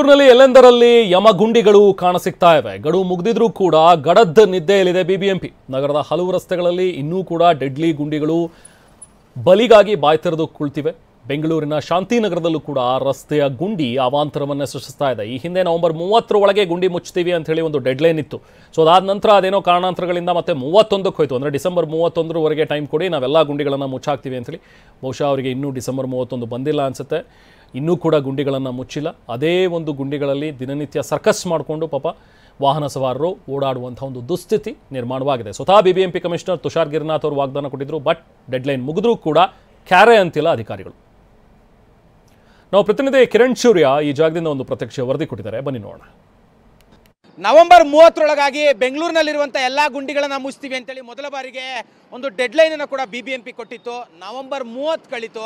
ಬೆಂಗಳೂರಿನಲ್ಲಿ ಎಲ್ಲೆಂದರಲ್ಲಿ ಯಮಗುಂಡಿಗಳು ಕಾಣಸಿಗ್ತಾ ಇವೆ. ಗಡುವು ಮುಗಿದಿದ್ರೂ ಕೂಡ ಗಡದ್ ನಿದ್ದೆಯಲ್ಲಿದೆ ಬಿಬಿಎಂಪಿ. ನಗರದ ಹಲವು ರಸ್ತೆಗಳಲ್ಲಿ ಇನ್ನೂ ಕೂಡ ಡೆಡ್ಲಿ ಗುಂಡಿಗಳು ಬಲಿಗಾಗಿ ಬಾಯ್ತೆರೆದು ಕುಳಿತಿವೆ. ಬೆಂಗಳೂರಿನ ಶಾಂತಿನಗರದಲ್ಲೂ ಕೂಡ ರಸ್ತೆಯ ಗುಂಡಿ ಅವಾಂತರವನ್ನೇ ಸೃಷ್ಟಿಸ್ತಾ ಇದೆ. ಈ ಹಿಂದೆ ನವೆಂಬರ್ 30 ಒಳಗೆ ಗುಂಡಿ ಮುಚ್ತೀವಿ ಅಂತ ಹೇಳಿ ಒಂದು ಡೆಡ್ಲೈನ್ ಇತ್ತು. ಸೊ ಅದಾದ ನಂತರ ಅದೇನೋ ಕಾರಣಾಂತರಗಳಿಂದ ಮತ್ತೆ 31ಕ್ಕೆ ಹೋಯಿತು. ಅಂದರೆ ಡಿಸೆಂಬರ್ 31ರವರೆಗೆ ಟೈಮ್ ಕೊಡಿ, ನಾವೆಲ್ಲ ಗುಂಡಿಗಳನ್ನು ಮುಚ್ಚಾಕ್ತೀವಿ ಅಂತೇಳಿ. ಬಹುಶಃ ಅವರಿಗೆ ಇನ್ನೂ ಡಿಸೆಂಬರ್ 31 ಬಂದಿಲ್ಲ ಅನಿಸುತ್ತೆ. ಇನ್ನೂ ಕೂಡ ಗುಂಡಿಗಳನ್ನು ಮುಚ್ಚಿಲ್ಲ. ಅದೇ ಒಂದು ಗುಂಡಿಗಳಲ್ಲಿ ದಿನನಿತ್ಯ ಸರ್ಕಸ್ ಮಾಡಿಕೊಂಡು ಪಾಪ ವಾಹನ ಸವಾರರು ಓಡಾಡುವಂಥ ಒಂದು ದುಸ್ಥಿತಿ ನಿರ್ಮಾಣವಾಗಿದೆ. ಸ್ವತಃ ಬಿಬಿಎಂಪಿ ಕಮಿಷನರ್ ತುಷಾರ್ ಗಿರಿನಾಥ್ ಅವರು ವಾಗ್ದಾನ ಕೊಟ್ಟಿದ್ರು. ಬಟ್ ಡೆಡ್ಲೈನ್ ಮುಗಿದ್ರೂ ಕೂಡ ಕ್ಯಾರೆ ಅಂತಿಲ್ಲ ಅಧಿಕಾರಿಗಳು. ನಾವು ಪ್ರತಿನಿಧಿ ಕಿರಣ್ ಸೂರ್ಯ ಈ ಜಾಗದಿಂದ ಒಂದು ಪ್ರತ್ಯಕ್ಷ ವರದಿ ಕೊಟ್ಟಿದ್ದಾರೆ, ಬನ್ನಿ ನೋಡೋಣ. ನವೆಂಬರ್ 30ರೊಳಗಾಗಿ ಬೆಂಗಳೂರಿನಲ್ಲಿರುವಂಥ ಎಲ್ಲ ಗುಂಡಿಗಳನ್ನು ಮುಚ್ತೀವಿ ಅಂತೇಳಿ ಮೊದಲ ಬಾರಿಗೆ ಒಂದು ಡೆಡ್ಲೈನನ್ನು ಕೂಡ ಬಿಬಿಎಂಪಿ ಕೊಟ್ಟಿತ್ತು. ನವೆಂಬರ್ 30 ಕಳಿತು.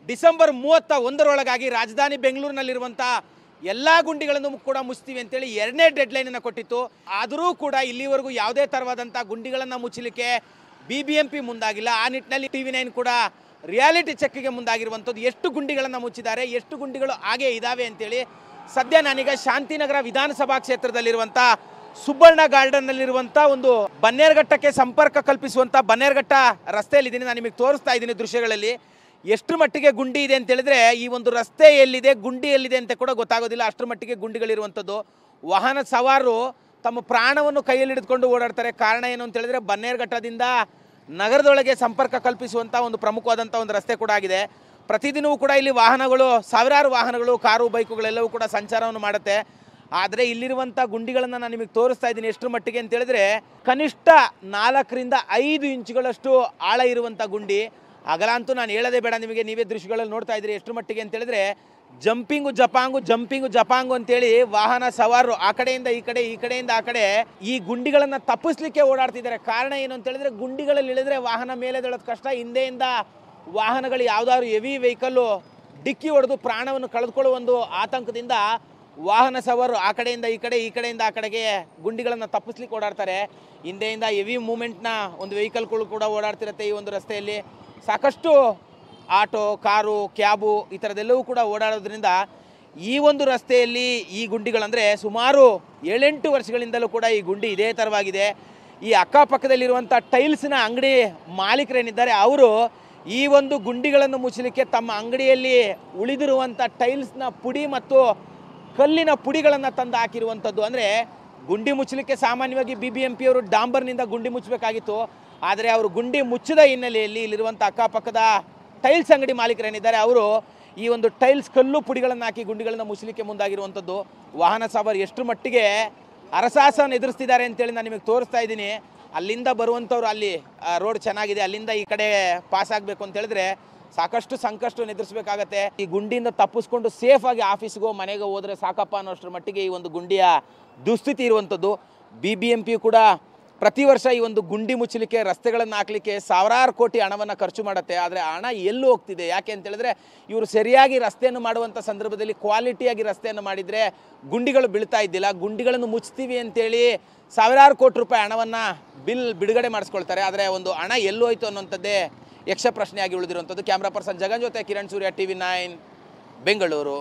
ಡಿಸೆಂಬರ್ 31ರೊಳಗಾಗಿ ರಾಜಧಾನಿ ಬೆಂಗಳೂರಿನಲ್ಲಿರುವಂಥ ಎಲ್ಲ ಗುಂಡಿಗಳನ್ನು ಕೂಡ ಮುಚ್ತೀವಿ ಅಂತೇಳಿ ಎರಡನೇ ಡೆಡ್ಲೈನನ್ನು ಕೊಟ್ಟಿತ್ತು. ಆದರೂ ಕೂಡ ಇಲ್ಲಿವರೆಗೂ ಯಾವುದೇ ಥರವಾದಂಥ ಗುಂಡಿಗಳನ್ನು ಮುಚ್ಚಲಿಕ್ಕೆ ಬಿಬಿಎಂಪಿ ಮುಂದಾಗಿಲ್ಲ. ಆ ನಿಟ್ಟಿನಲ್ಲಿ TV9 ಕೂಡ ರಿಯಾಲಿಟಿ ಚೆಕ್ಗೆ ಮುಂದಾಗಿರುವಂಥದ್ದು. ಎಷ್ಟು ಗುಂಡಿಗಳನ್ನು ಮುಚ್ಚಿದ್ದಾರೆ, ಎಷ್ಟು ಗುಂಡಿಗಳು ಹಾಗೆ ಇದ್ದಾವೆ ಅಂತೇಳಿ ಸದ್ಯ ನಾನೀಗ ಶಾಂತಿನಗರ ವಿಧಾನಸಭಾ ಕ್ಷೇತ್ರದಲ್ಲಿರುವಂಥ ಸುಬ್ಬಣ್ಣ ಗಾರ್ಡನ್ನಲ್ಲಿರುವಂಥ ಒಂದು ಬನ್ನೇರುಘಟ್ಟಕ್ಕೆ ಸಂಪರ್ಕ ಕಲ್ಪಿಸುವಂಥ ಬನ್ನೇರುಘಟ್ಟ ರಸ್ತೆಯಲ್ಲಿದ್ದೀನಿ. ನಾನು ನಿಮಗೆ ತೋರಿಸ್ತಾ ಇದ್ದೀನಿ ದೃಶ್ಯಗಳಲ್ಲಿ. ಎಷ್ಟು ಮಟ್ಟಿಗೆ ಗುಂಡಿ ಇದೆ ಅಂತ ಹೇಳಿದ್ರೆ ಈ ಒಂದು ರಸ್ತೆ ಎಲ್ಲಿದೆ, ಗುಂಡಿ ಎಲ್ಲಿದೆ ಅಂತ ಕೂಡ ಗೊತ್ತಾಗೋದಿಲ್ಲ. ಅಷ್ಟರ ಮಟ್ಟಿಗೆ ಗುಂಡಿಗಳಿರುವಂಥದ್ದು. ವಾಹನ ಸವಾರರು ತಮ್ಮ ಪ್ರಾಣವನ್ನು ಕೈಯಲ್ಲಿ ಹಿಡಿದುಕೊಂಡು ಓಡಾಡ್ತಾರೆ. ಕಾರಣ ಏನು ಅಂತ ಹೇಳಿದ್ರೆ ಬನ್ನೇರುಘಟ್ಟದಿಂದ ನಗರದೊಳಗೆ ಸಂಪರ್ಕ ಕಲ್ಪಿಸುವಂಥ ಒಂದು ಪ್ರಮುಖವಾದಂಥ ಒಂದು ರಸ್ತೆ ಕೂಡ ಆಗಿದೆ. ಪ್ರತಿದಿನವೂ ಕೂಡ ಇಲ್ಲಿ ವಾಹನಗಳು, ಸಾವಿರಾರು ವಾಹನಗಳು, ಕಾರು, ಬೈಕುಗಳೆಲ್ಲವೂ ಕೂಡ ಸಂಚಾರವನ್ನು ಮಾಡುತ್ತೆ. ಆದರೆ ಇಲ್ಲಿರುವಂಥ ಗುಂಡಿಗಳನ್ನು ನಾನು ನಿಮಗೆ ತೋರಿಸ್ತಾ ಇದ್ದೀನಿ ಎಷ್ಟರ ಮಟ್ಟಿಗೆ ಅಂತ ಹೇಳಿದ್ರೆ ಕನಿಷ್ಠ 4ರಿಂದ 5 ಇಂಚುಗಳಷ್ಟು ಆಳ ಇರುವಂಥ ಗುಂಡಿ. ಅಗಲ ಅಂತೂ ನಾನು ಹೇಳೋದೇ ಬೇಡ, ನಿಮಗೆ ನೀವೇ ದೃಶ್ಯಗಳಲ್ಲಿ ನೋಡ್ತಾ ಇದ್ದೀರಿ ಎಷ್ಟರ ಮಟ್ಟಿಗೆ ಅಂತ ಹೇಳಿದ್ರೆ ಜಂಪಿಂಗು ಜಪಾಂಗು ಅಂತೇಳಿ ವಾಹನ ಸವಾರರು ಆ ಕಡೆಯಿಂದ ಈ ಕಡೆ, ಈ ಕಡೆಯಿಂದ ಆ ಕಡೆ ಈ ಗುಂಡಿಗಳನ್ನು ತಪ್ಪಿಸ್ಲಿಕ್ಕೆ ಓಡಾಡ್ತಿದ್ದಾರೆ. ಕಾರಣ ಏನು ಅಂತ ಹೇಳಿದ್ರೆ ಗುಂಡಿಗಳಲ್ಲಿ ಇಳಿದ್ರೆ ವಾಹನ ಮೇಲೆ ದೊಳೋದು ಕಷ್ಟ. ಹಿಂದೆಯಿಂದ ವಾಹನಗಳು ಯಾವುದಾದ್ರು ಹೆವಿ ವೆಹಿಕಲ್ಲು ಡಿಕ್ಕಿ ಹೊಡೆದು ಪ್ರಾಣವನ್ನು ಕಳೆದುಕೊಳ್ಳುವ ಒಂದು ಆತಂಕದಿಂದ ವಾಹನ ಸವಾರರು ಆ ಕಡೆಯಿಂದ ಈ ಕಡೆ, ಈ ಕಡೆಯಿಂದ ಆ ಕಡೆಗೆ ಗುಂಡಿಗಳನ್ನು ತಪ್ಪಿಸ್ಲಿಕ್ಕೆ ಓಡಾಡ್ತಾರೆ. ಹಿಂದೆಯಿಂದ ಹೆವಿ ಮೂಮೆಂಟ್ನ ಒಂದು ವೆಹಿಕಲ್ಗಳು ಕೂಡ ಓಡಾಡ್ತಿರುತ್ತೆ. ಈ ಒಂದು ರಸ್ತೆಯಲ್ಲಿ ಸಾಕಷ್ಟು ಆಟೋ, ಕಾರು, ಕ್ಯಾಬು ಈ ಥರದ್ದೆಲ್ಲವೂ ಕೂಡ ಓಡಾಡೋದ್ರಿಂದ ಈ ಒಂದು ರಸ್ತೆಯಲ್ಲಿ ಈ ಗುಂಡಿಗಳಂದರೆ ಸುಮಾರು 7-8 ವರ್ಷಗಳಿಂದಲೂ ಕೂಡ ಈ ಗುಂಡಿ ಇದೇ ಥರವಾಗಿದೆ. ಈ ಅಕ್ಕಪಕ್ಕದಲ್ಲಿರುವಂಥ ಟೈಲ್ಸ್ನ ಅಂಗಡಿ ಮಾಲೀಕರೇನಿದ್ದಾರೆ ಅವರು ಈ ಒಂದು ಗುಂಡಿಗಳನ್ನು ಮುಚ್ಚಲಿಕ್ಕೆ ತಮ್ಮ ಅಂಗಡಿಯಲ್ಲಿ ಉಳಿದಿರುವಂಥ ಟೈಲ್ಸ್ನ ಪುಡಿ ಮತ್ತು ಕಲ್ಲಿನ ಪುಡಿಗಳನ್ನು ತಂದು ಹಾಕಿರುವಂಥದ್ದು. ಅಂದರೆ ಗುಂಡಿ ಮುಚ್ಚಲಿಕ್ಕೆ ಸಾಮಾನ್ಯವಾಗಿ ಬಿಬಿಎಂಪಿ ಅವರು ಡಾಂಬರ್ನಿಂದ ಗುಂಡಿ ಮುಚ್ಚಬೇಕಾಗಿತ್ತು. ಆದರೆ ಅವರು ಗುಂಡಿ ಮುಚ್ಚಿದ ಹಿನ್ನೆಲೆಯಲ್ಲಿ ಇಲ್ಲಿರುವಂಥ ಅಕ್ಕಪಕ್ಕದ ಟೈಲ್ಸ್ ಅಂಗಡಿ ಮಾಲೀಕರೇನಿದ್ದಾರೆ ಅವರು ಈ ಒಂದು ಟೈಲ್ಸ್ ಕಲ್ಲು ಪುಡಿಗಳನ್ನು ಹಾಕಿ ಗುಂಡಿಗಳನ್ನು ಮುಚ್ಚಲಿಕ್ಕೆ ಮುಂದಾಗಿರುವಂಥದ್ದು. ವಾಹನ ಸವಾರರು ಎಷ್ಟು ಮಟ್ಟಿಗೆ ಅರಸಾಸವನ್ನು ಎದುರಿಸ್ತಿದ್ದಾರೆ ಅಂತೇಳಿ ನಾನು ನಿಮಗೆ ತೋರಿಸ್ತಾ ಇದ್ದೀನಿ. ಅಲ್ಲಿಂದ ಬರುವಂಥವ್ರು ಅಲ್ಲಿ ರೋಡ್ ಚೆನ್ನಾಗಿದೆ, ಅಲ್ಲಿಂದ ಈ ಕಡೆ ಪಾಸ್ ಆಗಬೇಕು ಅಂತ ಹೇಳಿದ್ರೆ ಸಾಕಷ್ಟು ಸಂಕಷ್ಟವನ್ನು ಎದುರಿಸಬೇಕಾಗತ್ತೆ. ಈ ಗುಂಡಿಯಿಂದ ತಪ್ಪಿಸ್ಕೊಂಡು ಸೇಫಾಗಿ ಆಫೀಸ್ಗೋ ಮನೆಗೋ ಹೋದರೆ ಸಾಕಪ್ಪ ಅನ್ನೋಷ್ಟರ ಮಟ್ಟಿಗೆ ಈ ಒಂದು ಗುಂಡಿಯ ದುಸ್ಥಿತಿ ಇರುವಂಥದ್ದು. ಬಿಬಿಎಂಪಿ ಕೂಡ ಪ್ರತಿ ವರ್ಷ ಈ ಒಂದು ಗುಂಡಿ ಮುಚ್ಚಲಿಕ್ಕೆ, ರಸ್ತೆಗಳನ್ನು ಹಾಕಲಿಕ್ಕೆ ಸಾವಿರಾರು ಕೋಟಿ ಹಣವನ್ನು ಖರ್ಚು ಮಾಡುತ್ತೆ. ಆದರೆ ಹಣ ಎಲ್ಲೂ ಹೋಗ್ತಿದೆ, ಯಾಕೆ ಅಂತ ಹೇಳಿದ್ರೆ ಇವರು ಸರಿಯಾಗಿ ರಸ್ತೆಯನ್ನು ಮಾಡುವಂಥ ಸಂದರ್ಭದಲ್ಲಿ ಕ್ವಾಲಿಟಿಯಾಗಿ ರಸ್ತೆಯನ್ನು ಮಾಡಿದರೆ ಗುಂಡಿಗಳು ಬೀಳ್ತಾ ಇದ್ದಿಲ್ಲ. ಗುಂಡಿಗಳನ್ನು ಮುಚ್ತೀವಿ ಅಂತೇಳಿ ಸಾವಿರಾರು ಕೋಟಿ ರೂಪಾಯಿ ಹಣವನ್ನು ಬಿಲ್ ಬಿಡುಗಡೆ ಮಾಡಿಸ್ಕೊಳ್ತಾರೆ. ಆದರೆ ಒಂದು ಹಣ ಎಲ್ಲೂ ಹೋಯ್ತು ಅನ್ನೋಂಥದ್ದೇ ಯಕ್ಷ ಪ್ರಶ್ನೆಯಾಗಿ ಉಳಿದಿರುವಂಥದ್ದು. ಕ್ಯಾಮ್ರಾ ಪರ್ಸನ್ ಜಗನ್ ಜೊತೆ ಕಿರಣ್ ಸೂರ್ಯ, TV9 ಬೆಂಗಳೂರು.